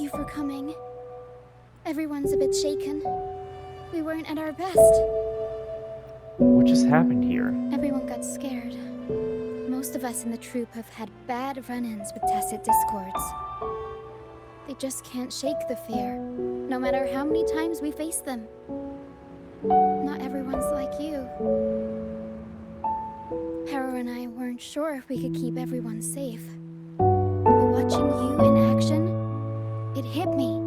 you for coming. Everyone's a bit shaken. We weren't at our best. What just happened here? Everyone got scared. Most of us in the troupe have had bad run-ins with tacit discords. They just can't shake the fear, no matter how many times we face them. Not everyone's like you. Harrow and I weren't sure if we could keep everyone safe. But watching you in action, it hit me.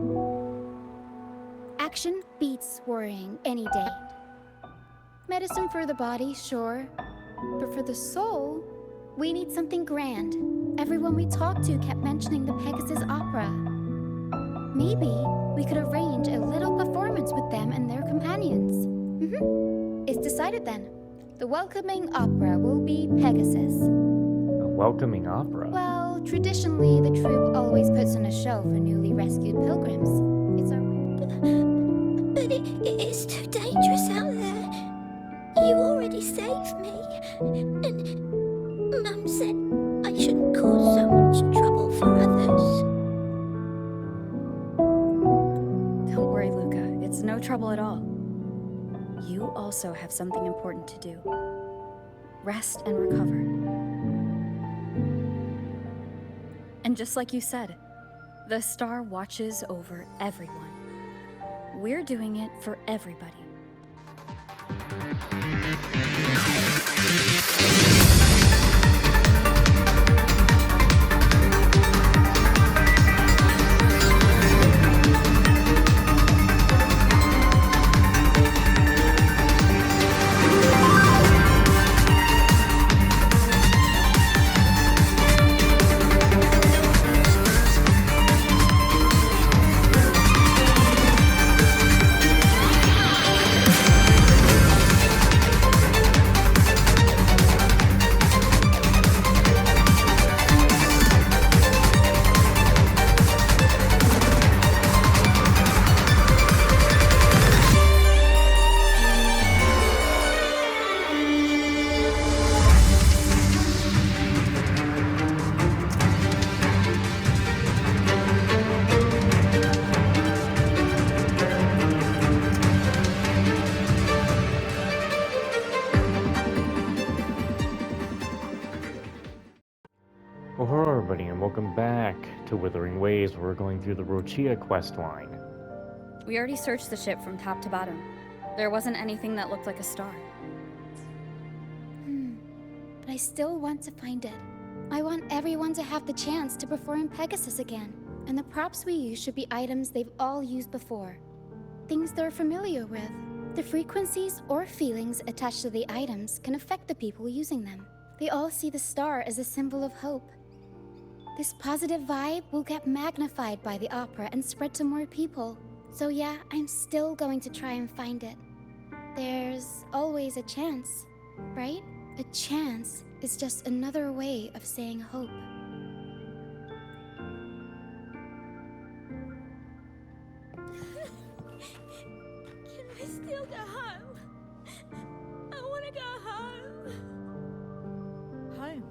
Action beats worrying any day. Medicine for the body, sure. But for the soul, we need something grand. Everyone we talked to kept mentioning the Pegasus Opera. Maybe we could arrange a little performance with them and their companions. It's decided then. The welcoming opera will be Pegasus. A welcoming opera? Well, traditionally, the troupe always puts on a show for newly rescued pilgrims. It's our... But it's too dangerous out there. You already saved me. And Mum said I shouldn't cause so much trouble for others. Don't worry, Luca. It's no trouble at all. You also have something important to do. Rest and recover. And just like you said, the star watches over everyone. We're doing it for everybody. Well, hello everybody, and welcome back to Wuthering Waves, where we're going through the Roccia quest line. We already searched the ship from top to bottom. There wasn't anything that looked like a star. But I still want to find it. I want everyone to have the chance to perform Pegasus again. And the props we use should be items they've all used before. Things they're familiar with. The frequencies or feelings attached to the items can affect the people using them. They all see the star as a symbol of hope. This positive vibe will get magnified by the opera and spread to more people. So yeah, I'm still going to try and find it. There's always a chance, right? A chance is just another way of saying hope. Can I still go home? I want to go home. Home?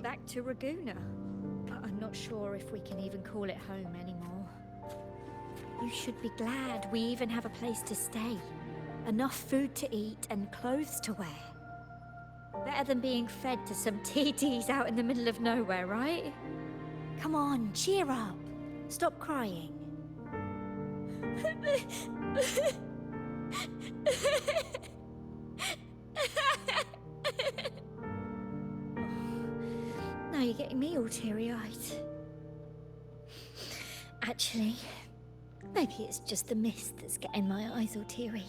Back to Raguna? I'm not sure if we can even call it home anymore. You should be glad we even have a place to stay. Enough food to eat and clothes to wear. Better than being fed to some TDs out in the middle of nowhere, right? Come on, cheer up. Stop crying. Now you're getting me all teary-eyed. Actually, maybe it's just the mist that's getting my eyes all teary.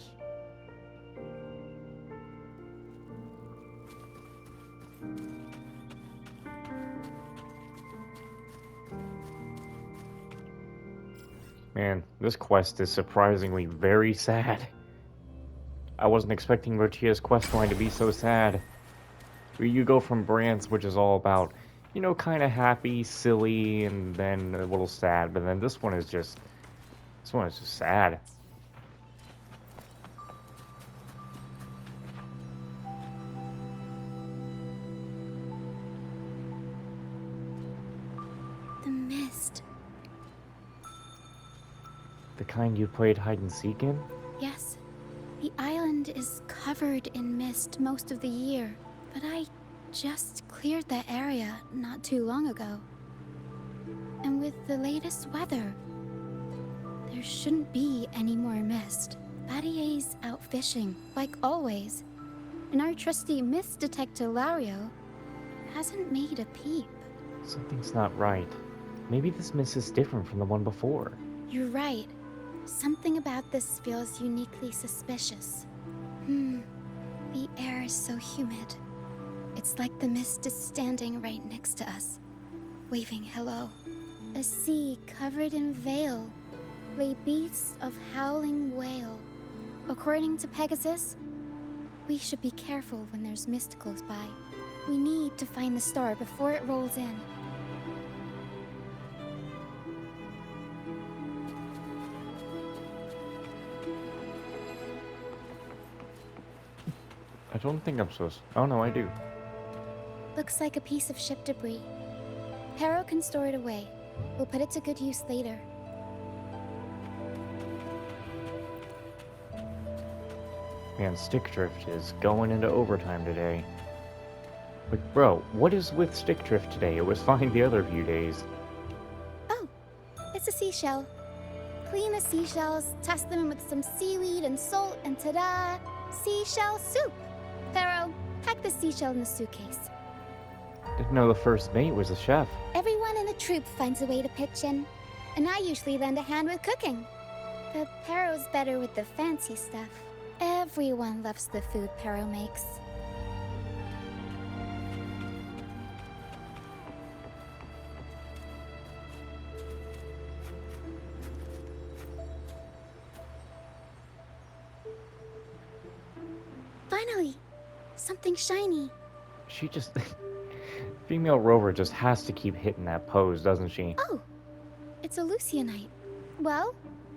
Man, this quest is surprisingly very sad. I wasn't expecting Roccia's quest line to be so sad. You go from Brant's, which is all about, you know, kind of happy, silly, and then a little sad, but then this one is just sad. The mist. The kind you played hide and seek in? Yes, the island is covered in mist most of the year, but I just cleared that area not too long ago. And with the latest weather, there shouldn't be any more mist. Battier's out fishing, like always. And our trusty mist detector Lario hasn't made a peep. Something's not right. Maybe this mist is different from the one before. You're right. Something about this feels uniquely suspicious. The air is so humid. It's like the mist is standing right next to us, waving hello. A sea covered in veil lay beasts of howling whale. According to Pegasus, we should be careful when there's mist close by. We need to find the star before it rolls in. I don't think I'm supposed. Oh no, I do. Looks like a piece of ship debris. Pero can store it away. We'll put it to good use later. Man, Stick Drift is going into overtime today. But bro, what is with Stick Drift today? It was fine the other few days. Oh, it's a seashell. Clean the seashells, test them with some seaweed and salt, and ta-da! Seashell soup! Pero, pack the seashell in the suitcase. Didn't know the first mate was a chef. Everyone in the troop finds a way to pitch in, and I usually lend a hand with cooking. But Pero's better with the fancy stuff. Everyone loves the food Pero makes. Finally! Something shiny. She just... Female Rover just has to keep hitting that pose, doesn't she? Oh! It's a Lucianite. Well,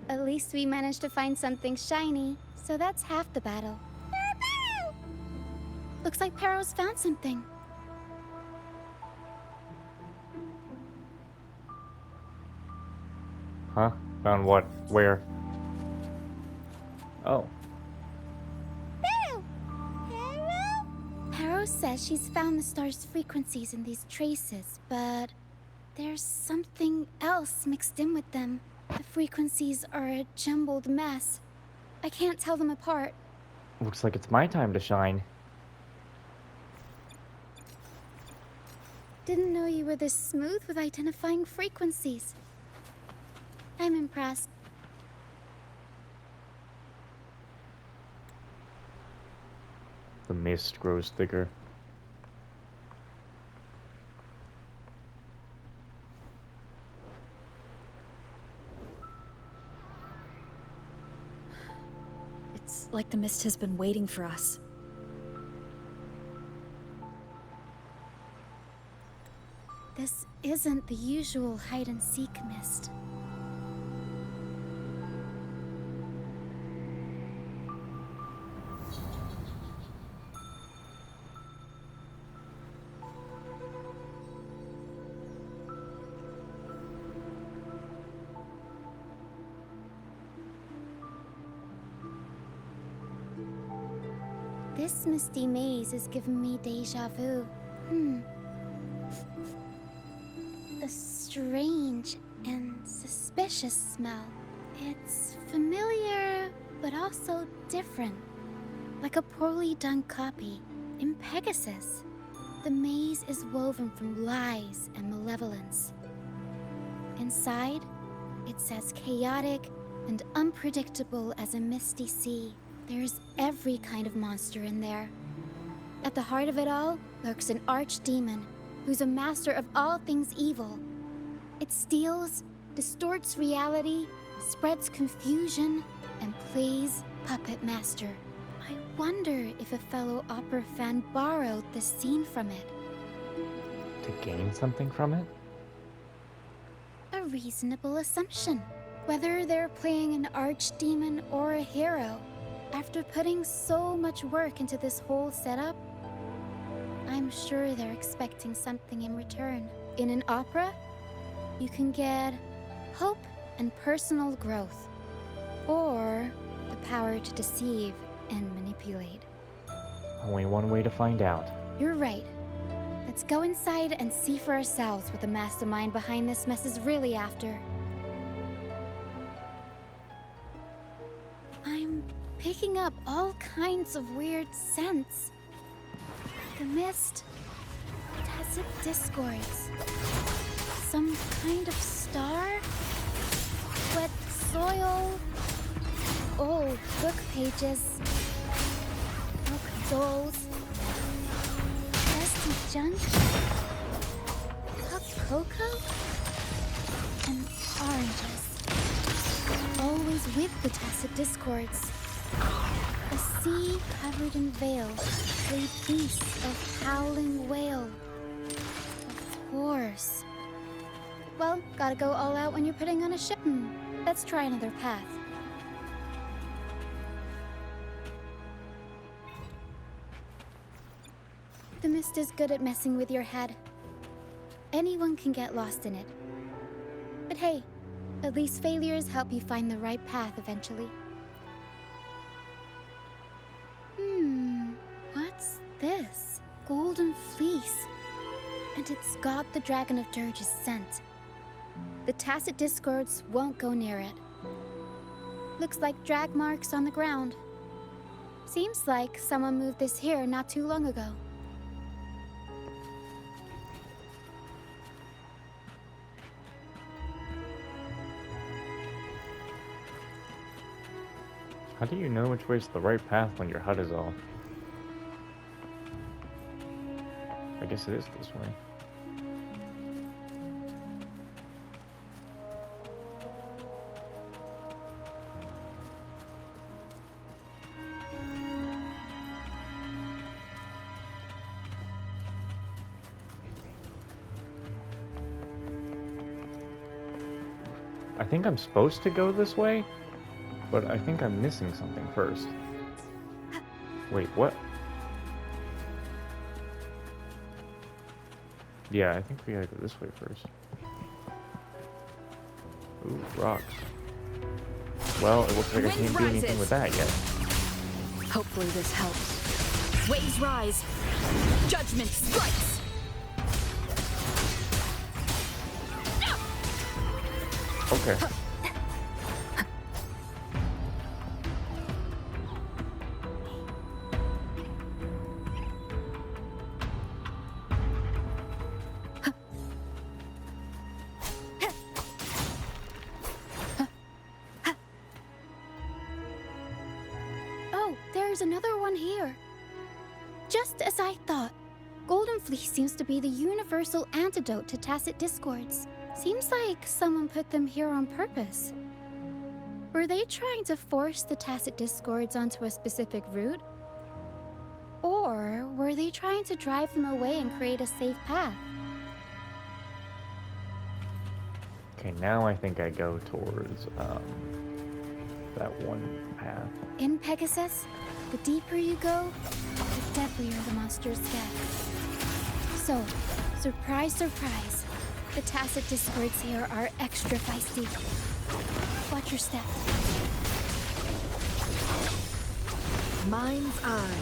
at least we managed to find something shiny, so that's half the battle. Pero! Looks like Pero's found something. Huh? Found what? Where? Oh. Pero! Pero says she's found the star's frequencies in these traces, but there's something else mixed in with them. The frequencies are a jumbled mess. I can't tell them apart. Looks like it's my time to shine. Didn't know you were this smooth with identifying frequencies. I'm impressed. The mist grows thicker. It's like the mist has been waiting for us. This isn't the usual hide-and-seek mist. This misty maze is giving me deja vu. A strange and suspicious smell. It's familiar, but also different. Like a poorly done copy. In Pegasus, the maze is woven from lies and malevolence. Inside, it's as chaotic and unpredictable as a misty sea. There's every kind of monster in there. At the heart of it all lurks an archdemon who's a master of all things evil. It steals, distorts reality, spreads confusion, and plays puppet master. I wonder if a fellow opera fan borrowed this scene from it. To gain something from it? A reasonable assumption. Whether they're playing an archdemon or a hero, after putting so much work into this whole setup, I'm sure they're expecting something in return. In an opera, you can get hope and personal growth. or the power to deceive and manipulate. Only one way to find out. You're right. Let's go inside and see for ourselves what the mastermind behind this mess is really after. I'm picking up all kinds of weird scents. The mist, tacit discords, some kind of star, wet soil, old book pages, book dolls, dusty junk, hot cocoa, and oranges. Always with the tacit discords. A sea covered in veil, played beasts of howling whale. Of course. Well, gotta go all out when you're putting on a ship. Let's try another path. The mist is good at messing with your head. Anyone can get lost in it. But hey, at least failures help you find the right path eventually. What's this? Golden fleece. And it's got the Dragon of Dirge's scent. The tacit discords won't go near it. Looks like drag marks on the ground. Seems like someone moved this here not too long ago. How do you know which way's the right path when your HUD is off? I guess it is this way. I think I'm supposed to go this way, but I think I'm missing something first. Wait, what? Yeah, I think we gotta go this way first. Ooh, rocks. Well, it looks like I can't do anything with that yet. Hopefully this helps. Waves rise. Judgment strikes. Okay. Oh, there's another one here. Just as I thought. Golden Fleece seems to be the universal antidote to tacit discords. Seems like someone put them here on purpose. Were they trying to force the tacit discords onto a specific route? Or were they trying to drive them away and create a safe path? Okay, now I think I go towards, that one path. In Pegasus, the deeper you go, the deadlier the monsters get. So, surprise, surprise, the tacit discords here are extra feisty. Watch your step. Mind's eye.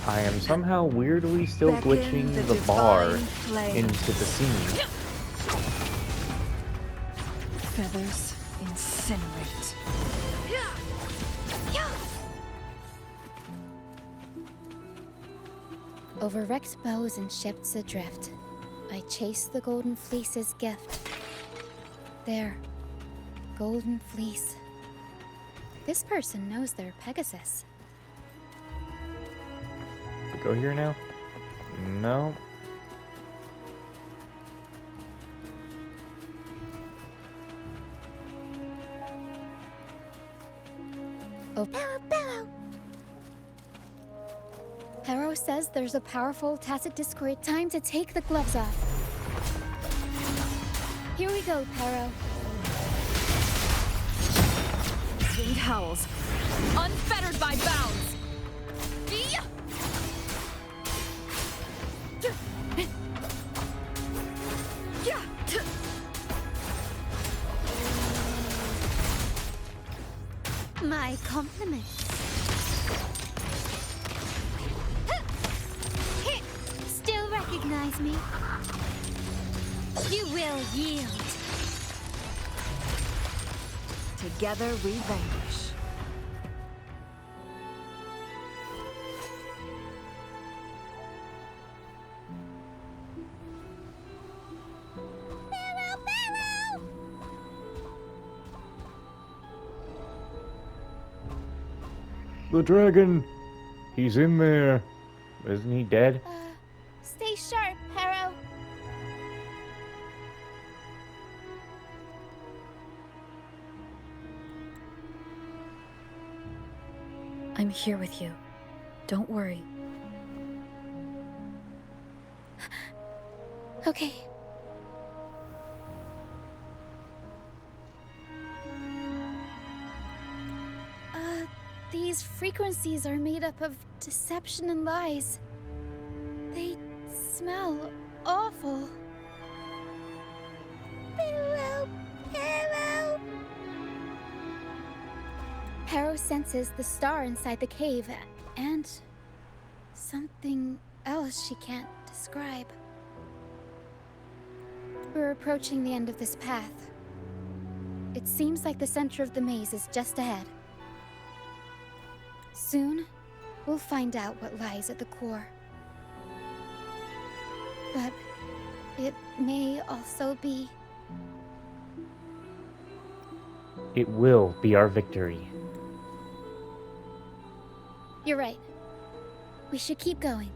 I am somehow weirdly still Beckon glitching the the bar divine flame. into the scene. Feathers incinerate. Over wrecked bows and ships adrift, I chase the Golden Fleece's gift. There, Golden Fleece. This person knows their Pegasus. Go here now? No. Oh, Barrow! Harrow says there's a powerful tacit discord. Time to take the gloves off. Here we go, Harrow. Winged howls. Unfettered by bounds. compliments. Still recognize me? You will yield. Together we vanquish. The dragon! He's in there. Isn't he dead? Stay sharp, Harrow. I'm here with you. Don't worry. Okay. These frequencies are made up of deception and lies. They smell awful. Harrow! Harrow! Harrow senses the star inside the cave, and something else she can't describe. We're approaching the end of this path. It seems like the center of the maze is just ahead. Soon, we'll find out what lies at the core. But it may also be... It will be our victory. You're right. We should keep going.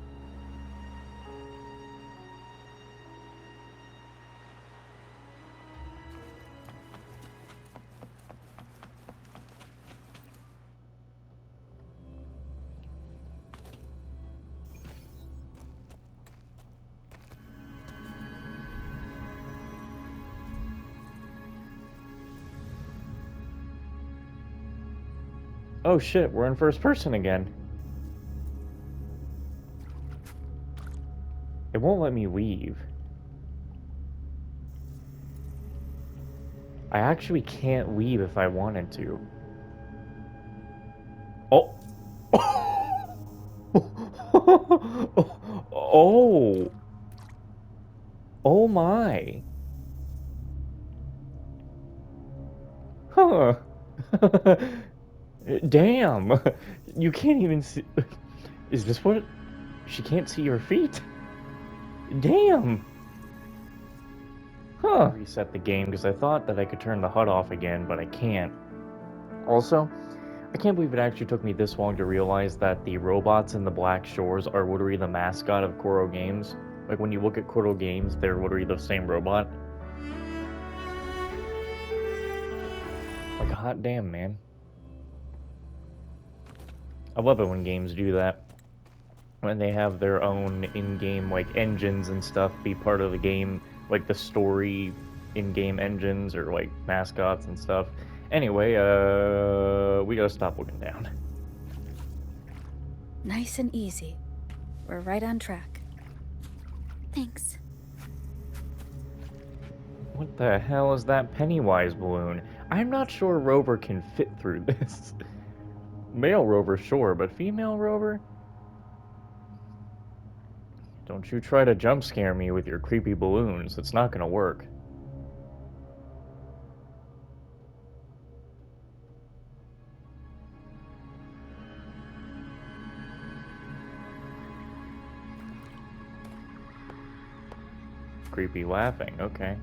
Oh shit, we're in first person again. It won't let me leave. I actually can't leave if I wanted to. Oh! Oh! Oh my! Huh. Damn! You can't even see... Is this what... She can't see your feet? Damn! Huh. Reset the game because I thought that I could turn the HUD off again, but I can't. Also, I can't believe it actually took me this long to realize that the robots in the Black Shores are literally the mascot of Koro Games. Like, when you look at Koro Games, they're literally the same robot. Like, hot damn, man. I love it when games do that. When they have their own in-game, like, engines and stuff be part of the game, like the story in-game engines or, like, mascots and stuff. Anyway, we gotta stop looking down. Nice and easy. We're right on track. Thanks. What the hell is that Pennywise balloon? I'm not sure Rover can fit through this. Male Rover, sure, but female Rover? Don't you try to jump scare me with your creepy balloons. It's not gonna work. Creepy laughing, okay.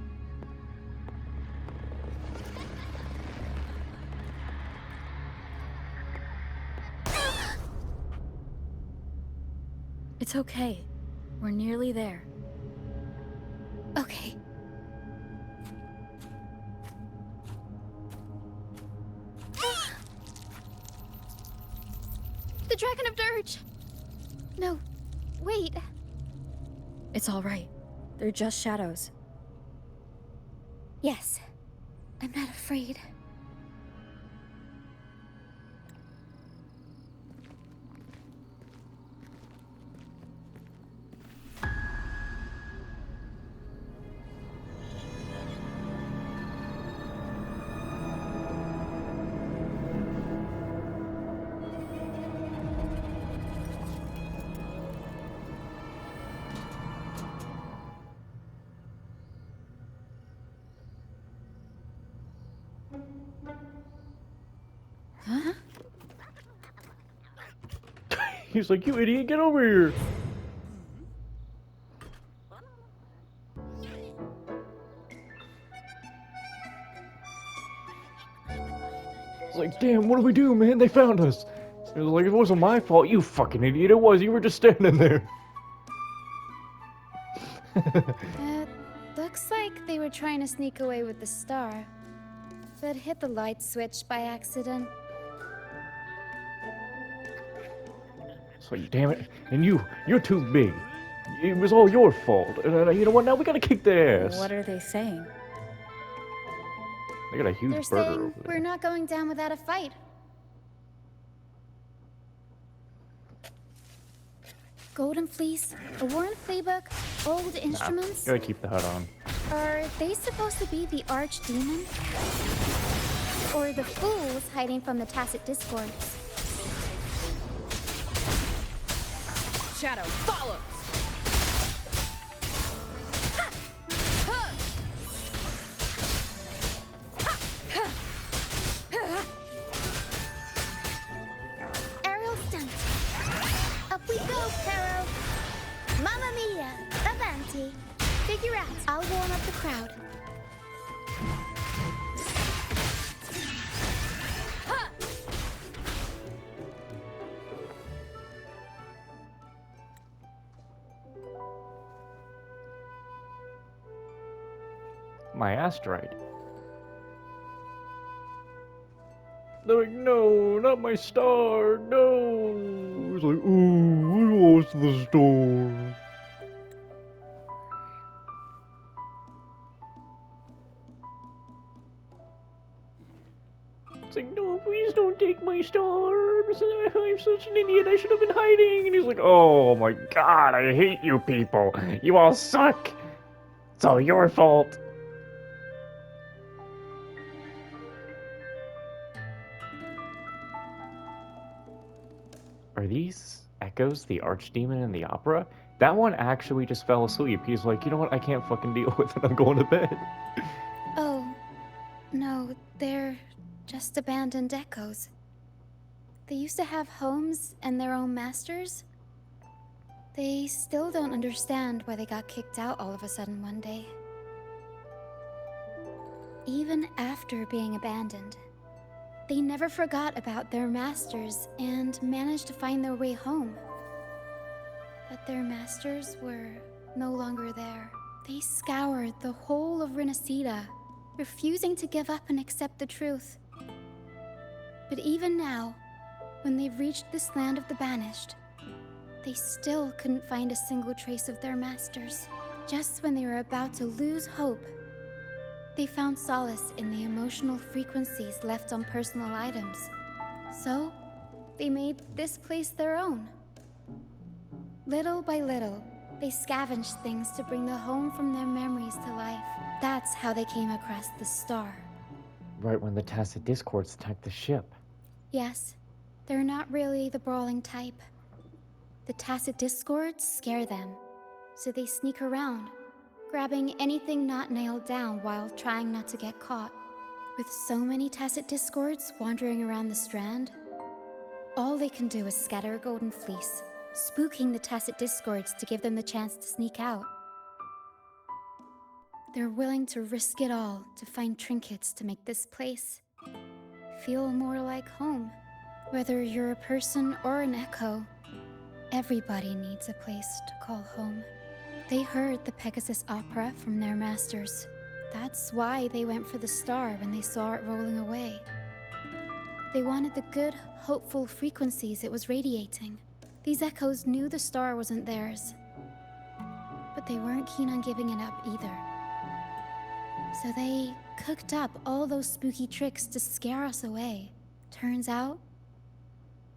It's okay. We're nearly there. Okay. The Dragon of Dirge! No, wait. It's all right. They're just shadows. Yes, I'm not afraid. Huh? He's like, you idiot, get over here. It's like, damn, what do we do, man? They found us. It was like, it wasn't my fault, you fucking idiot. It was, you were just standing there. Looks like they were trying to sneak away with the star, but hit the light switch by accident. It's like, damn it. And you're too big. It was all your fault. And you know what? Now we gotta kick their ass. What are they saying? They got a huge They're burger saying over there. we're not going down without a fight. Golden Fleece, a worn playbook, old instruments. Gotta keep the HUD on. Are they supposed to be the archdemon? Or the fools hiding from the tacit discords? Shadow, follow! Aerial stunt. Up we go, Caro. Mamma mia, avanti. Figure out, I'll warm up the crowd. My asteroid. They're like, no, not my star, no. It's like, ooh, I lost the star. It's like, no, please don't take my star. I'm such an idiot. I should have been hiding. And he's like, oh my god, I hate you people. You all suck. It's all your fault. Are these echoes the archdemon in the opera? That one actually just fell asleep. He's like, you know what? I can't fucking deal with it. I'm going to bed. Oh, no, they're just abandoned echoes. They used to have homes and their own masters. They still don't understand why they got kicked out all of a sudden one day. Even after being abandoned, they never forgot about their masters and managed to find their way home. But their masters were no longer there. They scoured the whole of Renacida, refusing to give up and accept the truth. But even now, when they've reached this land of the banished, they still couldn't find a single trace of their masters. Just when they were about to lose hope, they found solace in the emotional frequencies left on personal items. So, they made this place their own. Little by little, they scavenged things to bring the home from their memories to life. That's how they came across the star. Right when the tacit discords attacked the ship. Yes, they're not really the brawling type. The tacit discords scare them, so they sneak around, grabbing anything not nailed down while trying not to get caught. With so many tacit discords wandering around the strand, all they can do is scatter a golden fleece, spooking the tacit discords to give them the chance to sneak out. They're willing to risk it all to find trinkets to make this place feel more like home. Whether you're a person or an echo, everybody needs a place to call home. They heard the Pegasus opera from their masters. That's why they went for the star when they saw it rolling away. They wanted the good, hopeful frequencies it was radiating. These echoes knew the star wasn't theirs, but they weren't keen on giving it up either. So they cooked up all those spooky tricks to scare us away. Turns out,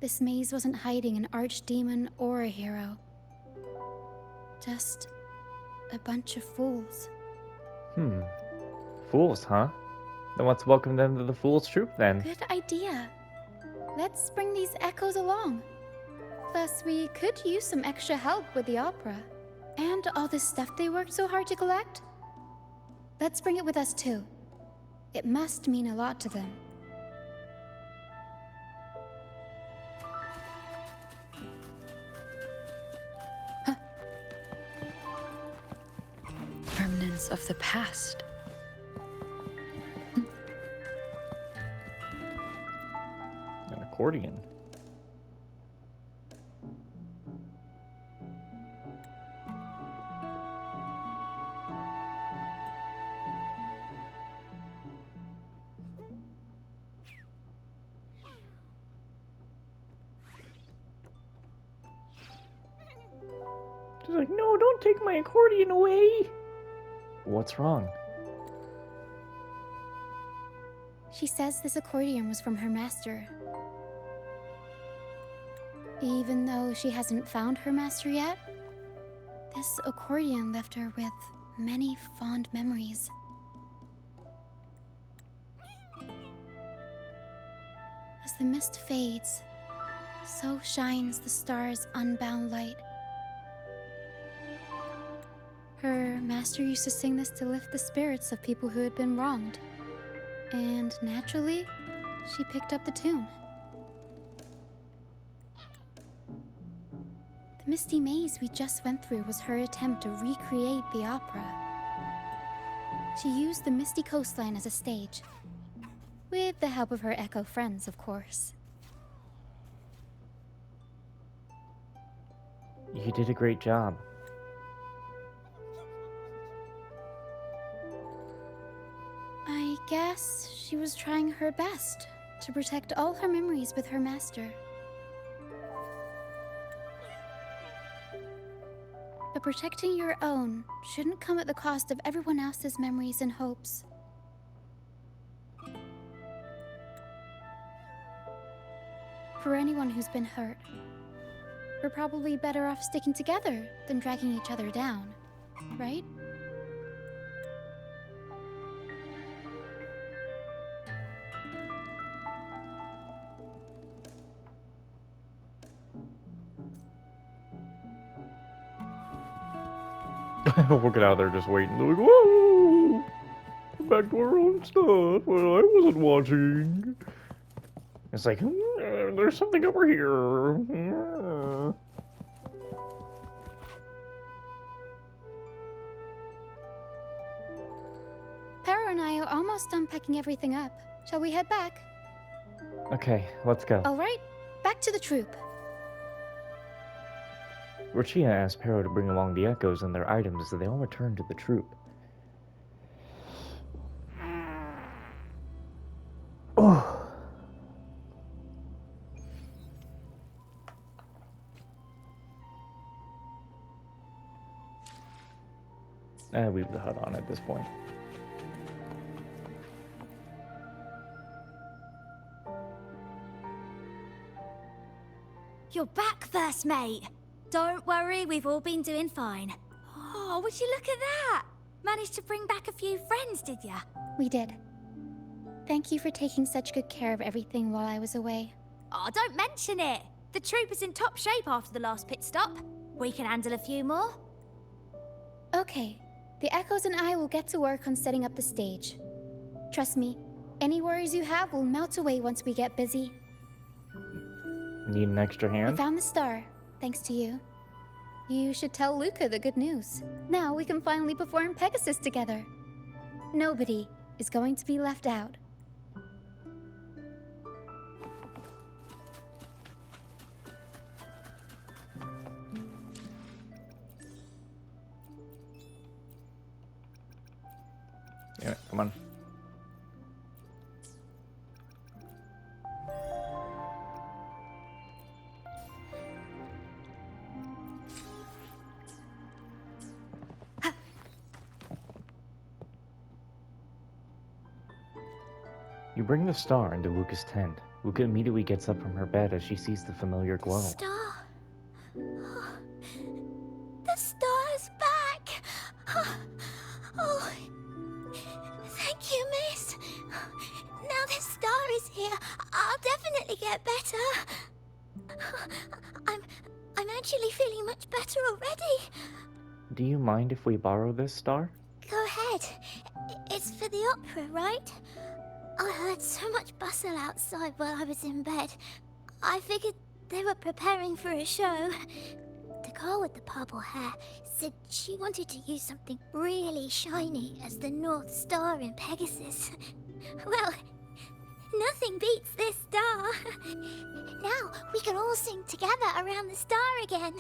this maze wasn't hiding an archdemon or a hero. Just a bunch of fools. Fools, huh? Then let's welcome them to the Fool's Troop then. Good idea. Let's bring these echoes along. Plus, we could use some extra help with the opera. And all this stuff they worked so hard to collect. Let's bring it with us too. It must mean a lot to them. visions of the past. An accordion. She's like, no, don't take my accordion away. What's wrong? She says this accordion was from her master. Even though she hasn't found her master yet, this accordion left her with many fond memories. As the mist fades, so shines the star's unbound light. Her master used to sing this to lift the spirits of people who had been wronged. And naturally, she picked up the tune. The misty maze we just went through was her attempt to recreate the opera. She used the misty coastline as a stage, with the help of her echo friends, of course. You did a great job. I guess she was trying her best to protect all her memories with her master. But protecting your own shouldn't come at the cost of everyone else's memories and hopes. For anyone who's been hurt, we're probably better off sticking together than dragging each other down, right? We'll get out there just waiting. They're like, whoa! Back to our own stuff. Well, I wasn't watching. It's like, there's something over here. Para and I are almost done packing everything up. Shall we head back? Okay, let's go. All right, back to the troop. Roccia asked Pero to bring along the echoes and their items as they all returned to the troop. Oh. Leave the hut on at this point. You're back, first mate. Don't worry, we've all been doing fine. Oh, would you look at that? Managed to bring back a few friends, did ya? We did. Thank you for taking such good care of everything while I was away. Oh, don't mention it. The troop is in top shape after the last pit stop. We can handle a few more. Okay, the Echoes and I will get to work on setting up the stage. Trust me, any worries you have will melt away once we get busy. Need an extra We hand? found the star, thanks to you. You should tell Luca the good news. Now we can finally perform Pegasus together. Nobody is going to be left out. Yeah, come on. You bring the star into Luca's tent. Luca immediately gets up from her bed as she sees the familiar glow. Star. Oh, the star's back. Oh, thank you, miss. Now the star is here, I'll definitely get better. I'm actually feeling much better already. Do you mind if we borrow this star? Go ahead. It's for the opera, right? I heard so much bustle outside while I was in bed. I figured they were preparing for a show. The girl with the purple hair said she wanted to use something really shiny as the North Star in Pegasus. Well, nothing beats this star. Now we can all sing together around the star again.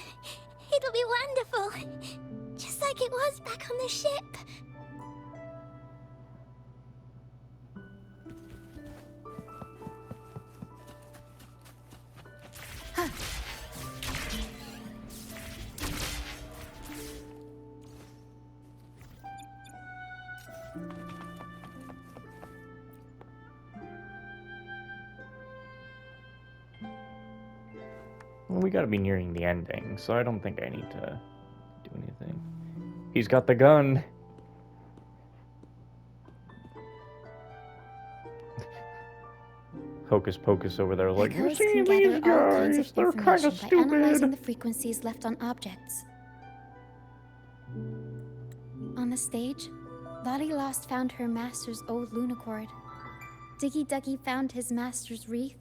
It'll be wonderful. Just like it was back on the ship. Well, we gotta be nearing the ending, so I don't think I need to do anything. He's got the gun! Hocus Pocus over there like, you Echoes see can these gather all kinds guys, of they're kinda information by analyzing stupid. the frequencies left on objects. On the stage, Lottie Lost found her master's old lunicord. Diggy Duggy found his master's wreath.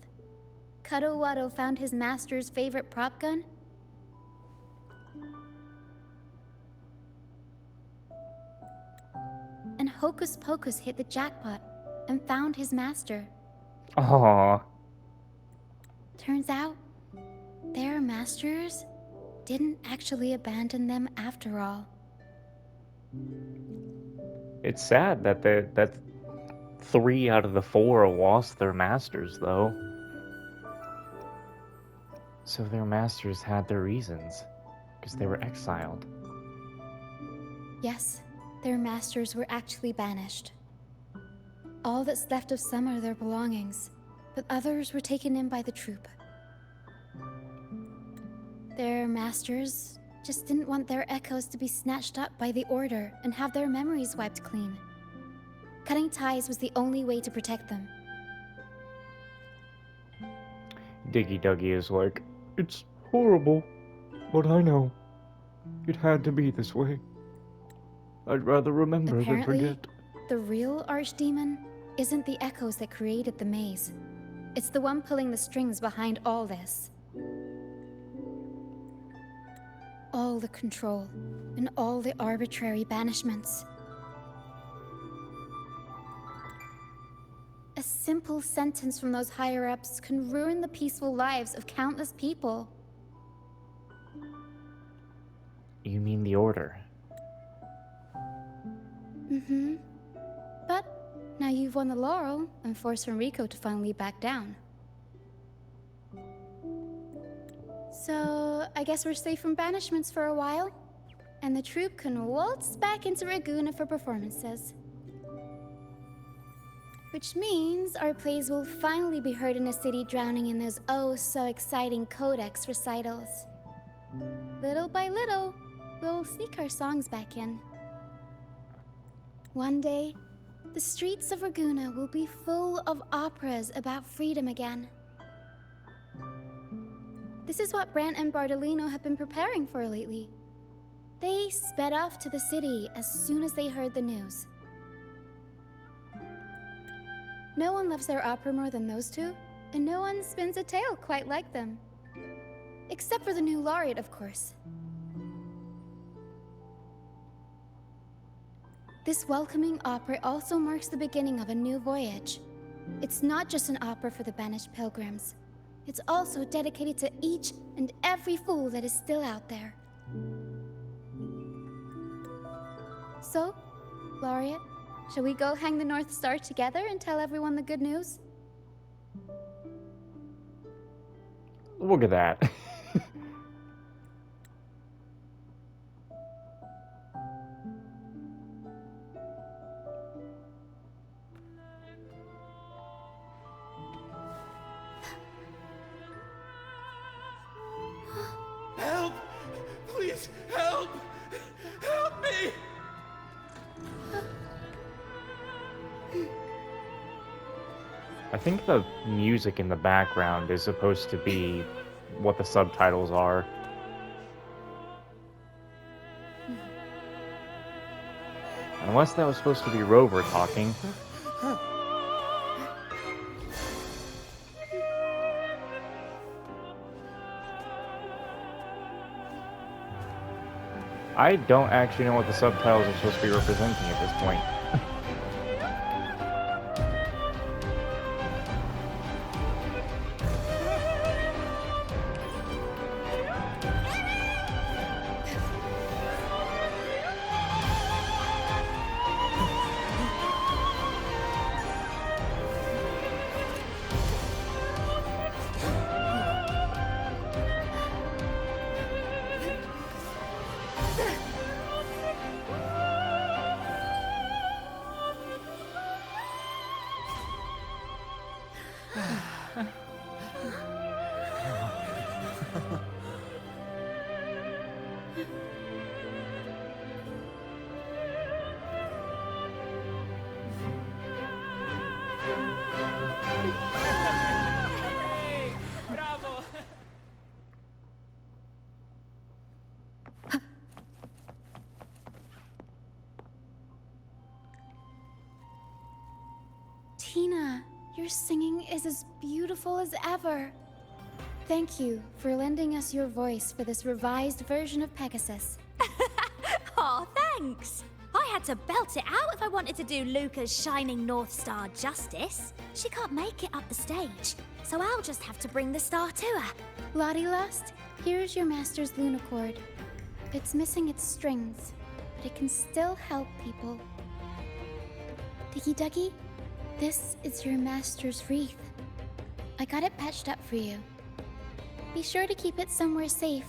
Cutto Watto found his master's favorite prop gun. And Hocus Pocus hit the jackpot and found his master. Aww. Turns out, their masters didn't actually abandon them after all. It's sad that that 3 out of the 4 lost their masters, though. So their masters had their reasons, because they were exiled. Yes, their masters were actually banished. All that's left of some are their belongings, but others were taken in by the troop. Their masters just didn't want their echoes to be snatched up by the Order and have their memories wiped clean. Cutting ties was the only way to protect them. Diggy Duggy is like, it's horrible, but I know. It had to be this way. I'd rather remember than Apparently, forget. the real archdemon isn't the echoes that created the maze. It's the one pulling the strings behind all this. All the control, and all the arbitrary banishments. A simple sentence from those higher-ups can ruin the peaceful lives of countless people. You mean the Order? Mm-hmm. But now you've won the laurel and forced Enrico to finally back down. So, I guess we're safe from banishments for a while. And the troupe can waltz back into Raguna for performances. Which means our plays will finally be heard in a city drowning in those oh-so-exciting codex recitals. Little by little, we'll sneak our songs back in. One day, the streets of Raguna will be full of operas about freedom again. This is what Brant and Bardolino have been preparing for lately. They sped off to the city as soon as they heard the news. No one loves their opera more than those two, and no one spins a tale quite like them. Except for the new laureate, of course. This welcoming opera also marks the beginning of a new voyage. It's not just an opera for the banished pilgrims. It's also dedicated to each and every fool that is still out there. So, Laureate, shall we go hang the North Star together and tell everyone the good news? Look at that. Help! Please, help! Help me! I think the music in the background is supposed to be what the subtitles are. Unless that was supposed to be Rover talking. I don't actually know what the subtitles are supposed to be representing at this point. Bravo! Tina, your singing is as beautiful as ever. Thank you for lending us your voice for this revised version of Pegasus. Aw, thanks. I had to belt it out if I wanted to do Luca's Shining North Star justice. She can't make it up the stage, so I'll just have to bring the star to her. Lottie Lust, here's your master's lunacord. It's missing its strings, but it can still help people. Diggy Duggy, this is your master's wreath. I got it patched up for you. Be sure to keep it somewhere safe.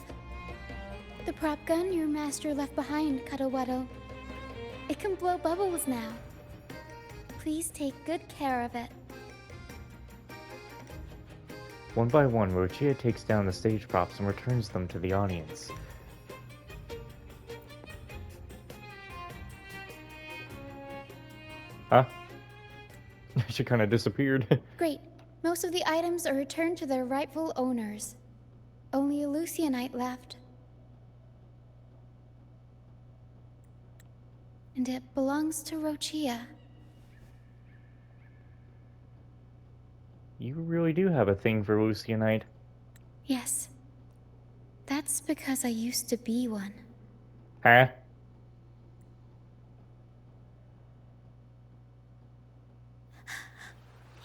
The prop gun your master left behind, Cuddle Wuddle. It can blow bubbles now. Please take good care of it. One by one, Roccia takes down the stage props and returns them to the audience. Huh? She kind of disappeared. Great. Most of the items are returned to their rightful owners. Only a Lucianite left. And it belongs to Roccia. You really do have a thing for Lucianite. Yes. That's because I used to be one. Huh?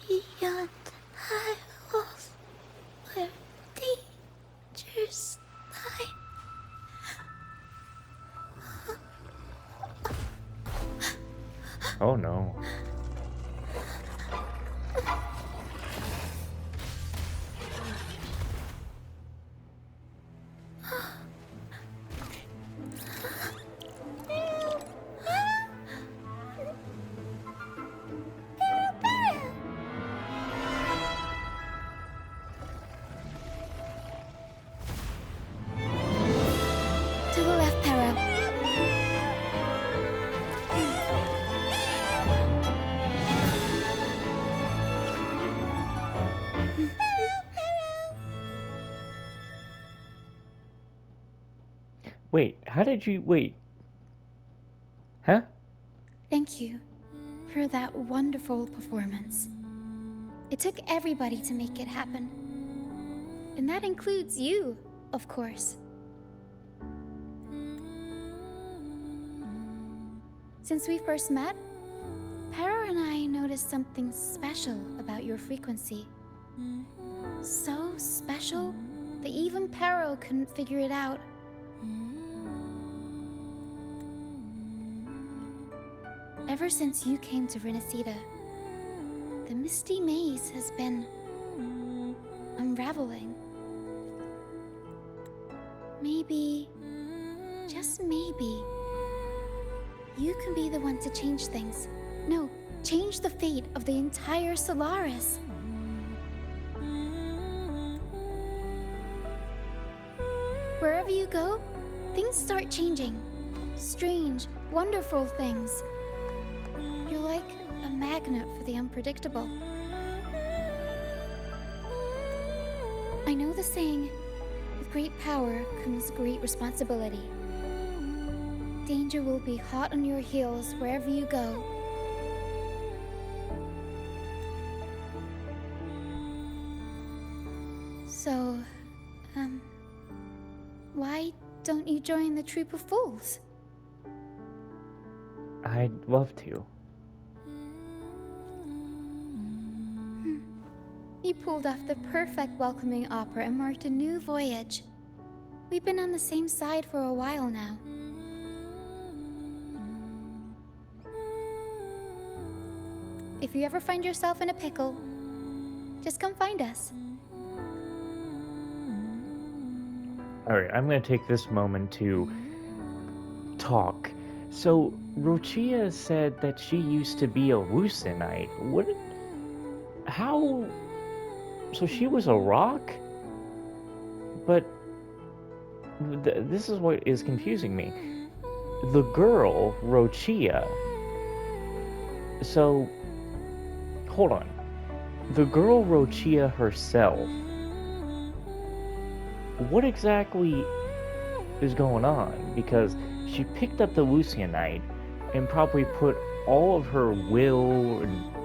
Beyond high walls, where dangers lie. Oh no. To the left, Pero. Wait, how did you... Wait. Huh? Thank you for that wonderful performance. It took everybody to make it happen. And that includes you, of course. Since we first met, Pero and I noticed something special about your frequency. So special that even Pero couldn't figure it out. Ever since you came to Renacida, the Misty Maze has been unraveling. Maybe, just maybe, you can be the one to change things. No, change the fate of the entire Solaris. Wherever you go, things start changing. Strange, wonderful things. You're like a magnet for the unpredictable. I know the saying, with great power comes great responsibility. Danger will be hot on your heels wherever you go. So, why don't you join the troop of fools? I'd love to. You pulled off the perfect welcoming opera and marked a new voyage. We've been on the same side for a while now. If you ever find yourself in a pickle, just come find us. Alright, I'm gonna take this moment to talk. So, Roccia said that she used to be a Lucenite. What? How? So she was a rock? But this is what is confusing me. The girl, Roccia. So, hold on. The girl Roccia herself. What exactly is going on? Because she picked up the Lucianite and probably put all of her will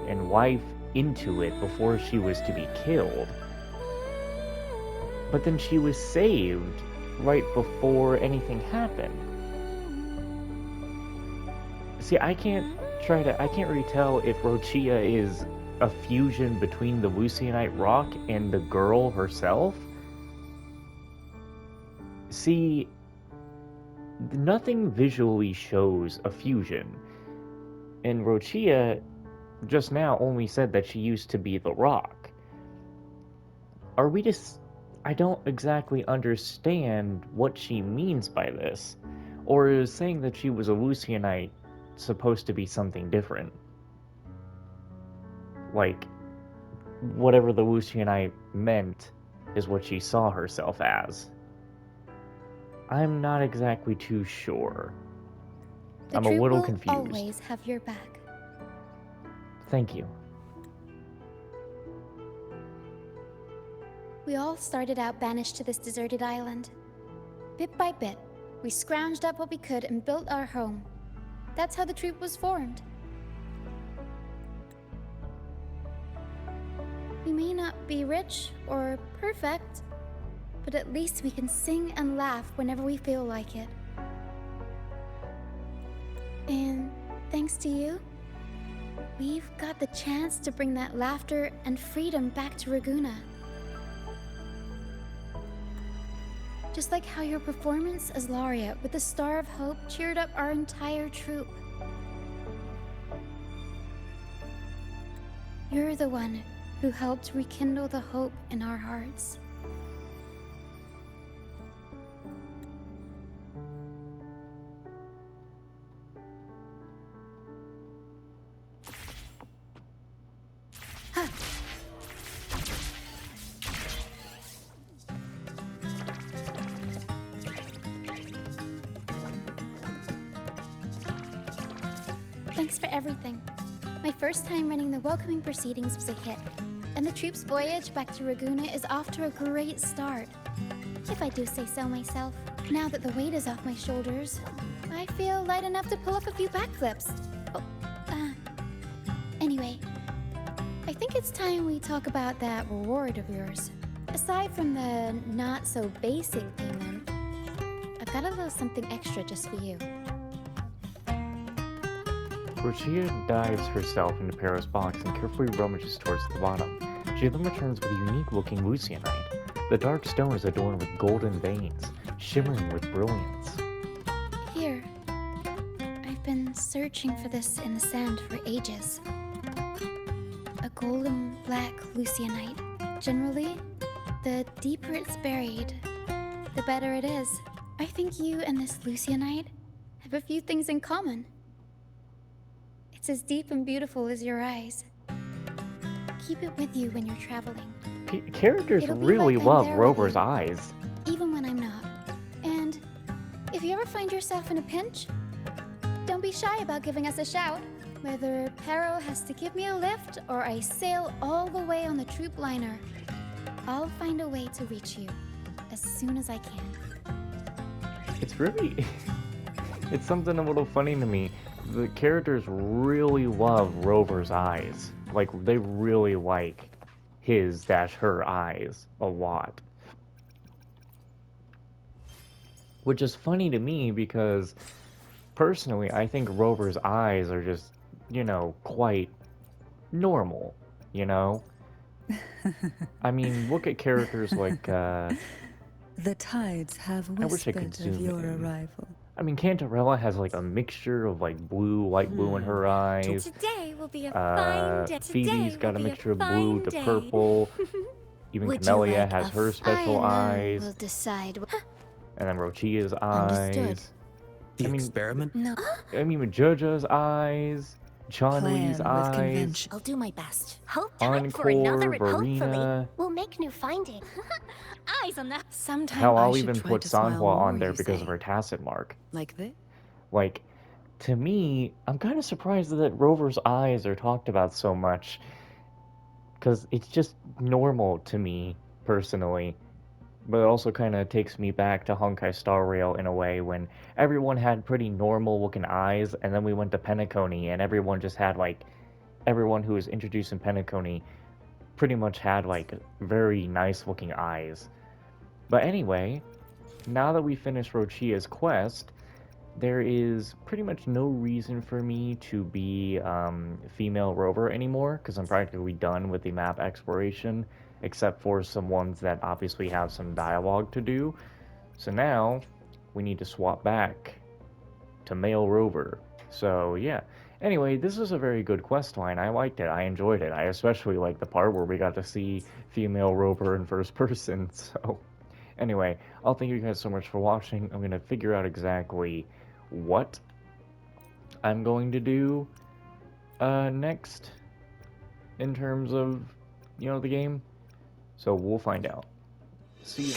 and life into it before she was to be killed. But then she was saved right before anything happened. See, I can't really tell if Roccia is a fusion between the Lucianite rock and the girl herself. See, nothing visually shows a fusion. And Roccia just now only said that she used to be the rock. Are we just... I don't exactly understand what she means by this. Or is saying that she was a Lucianite supposed to be something different? Like, whatever the Lucianite meant is what she saw herself as. I'm not exactly too sure. I'm a little confused. The troop will always have your back. Thank you. We all started out banished to this deserted island. Bit by bit, we scrounged up what we could and built our home. That's how the troop was formed. We may not be rich or perfect, but at least we can sing and laugh whenever we feel like it. And thanks to you, we've got the chance to bring that laughter and freedom back to Ragusa. Just like how your performance as Laureate with the Star of Hope cheered up our entire troop. You're the one who helped rekindle the hope in our hearts. Thanks for everything. My first time running the welcoming proceedings was a hit, and the troop's voyage back to Ragusa is off to a great start. If I do say so myself. Now that the weight is off my shoulders, I feel light enough to pull off a few backflips. Anyway, I think it's time we talk about that reward of yours. Aside from the not-so-basic payment, I've got a little something extra just for you. Roccia dives herself into Pero's box and carefully rummages towards the bottom. She then returns with a unique-looking Lucianite. The dark stone is adorned with golden veins, shimmering with brilliance. Here. I've been searching for this in the sand for ages. A golden black Lucianite. Generally, the deeper it's buried, the better it is. I think you and this Lucianite have a few things in common. It's as deep and beautiful as your eyes. Keep it with you when you're traveling. Characters really love Rover's eyes. Even when I'm not. And if you ever find yourself in a pinch, don't be shy about giving us a shout. Whether Pero has to give me a lift or I sail all the way on the troop liner, I'll find a way to reach you as soon as I can. It's really... it's something a little funny to me. The characters really love Rover's eyes. Like, they really like his-her eyes a lot. Which is funny to me because, personally, I think Rover's eyes are just, quite normal, you know? I mean, look at characters like, The tides have I wish I could whispered of zoom your in. arrival. I mean, Cantarella has like a mixture of like blue, light blue in her eyes. Today will be a fine day. Phoebe's got a will be mixture of blue fine to day. purple. Even Would you Camellia like has a her special eyes. will decide. And then Roccia's Understood. eyes. The I mean- experiment? No, I mean, Jojo's eyes. Chun-Li's Plan with eyes. convention. I'll do my best. Hold time for another Encore, and hopefully Verena. we'll make new findings. Eyes on that. Sometime Hell, I I'll should even try put to smile Sanhua more, on there you because say. of her tacit mark. Like this? Like, to me, I'm kind of surprised that Rover's eyes are talked about so much. Because it's just normal to me, personally. But it also kind of takes me back to Honkai Star Rail in a way when everyone had pretty normal looking eyes, and then we went to Penacony, and everyone just had like, everyone who was introduced in Penacony pretty much had like very nice looking eyes. But anyway, now that we finished Roccia's quest, there is pretty much no reason for me to be female rover anymore, because I'm practically done with the map exploration, except for some ones that obviously have some dialogue to do. So now, we need to swap back to male rover. So yeah. Anyway, this was a very good quest line. I liked it. I enjoyed it. I especially liked the part where we got to see female rover in first person. So anyway, I'll thank you guys so much for watching. I'm going to figure out exactly what I'm going to do next in terms of, the game. So we'll find out. See you.